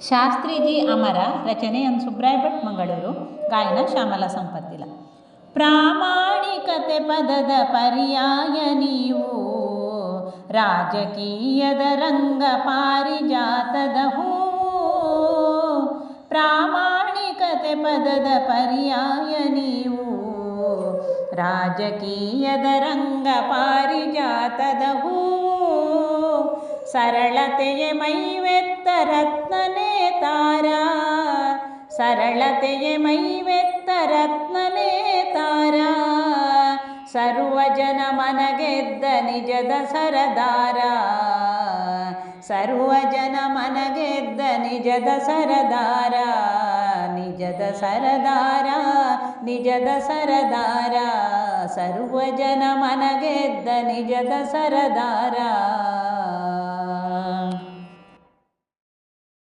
ಶಾಸ್ತ್ರೀಜಿ ಅಮರ, ರಚನೆ ಎನ್ ಸುಬ್ರಾಯ ಭಟ್ ಮಂಗಳೂರು, ಗಾಯನ ಶ್ಯಾಮಲ ಸಂಪತ್ತಿಲ. ಪ್ರಾಮಾಣಿಕತೆ ಪದದ ಪರ್ಯಾಯ ನೀವು, ರಾಜಕೀಯದ ರಂಗ ಪಾರಿಜಾತದ ಹೂವು. ಪ್ರಾಮಾಣಿಕತೆ ಪದದ ಪರ್ಯಾಯ ನೀವು, ರಾಜಕೀಯದ ರಂಗ ಪಾರಿಜಾತದ ಹೂವು. ಸರಳತೆಯ ಮೈವೆತ್ತ ರತ್ನ ನೇತಾರ, ಸರಳತೆಯ ಮೈವೆತ್ತ ರತ್ನ ನೇತಾರ. ಸರ್ವಜನ ಮನಗೆದ್ದ ನಿಜದ ಸರದಾರ, ಸರ್ವಜನ ಮನಗೆದ್ದ ನಿಜದ ಸರದಾರ. ನಿಜದ ಸರದಾರ, ನಿಜದ ಸರದಾರ. ಸರ್ವಜನ ಮನಗೆದ್ದ ನಿಜದ ಸರದಾರ.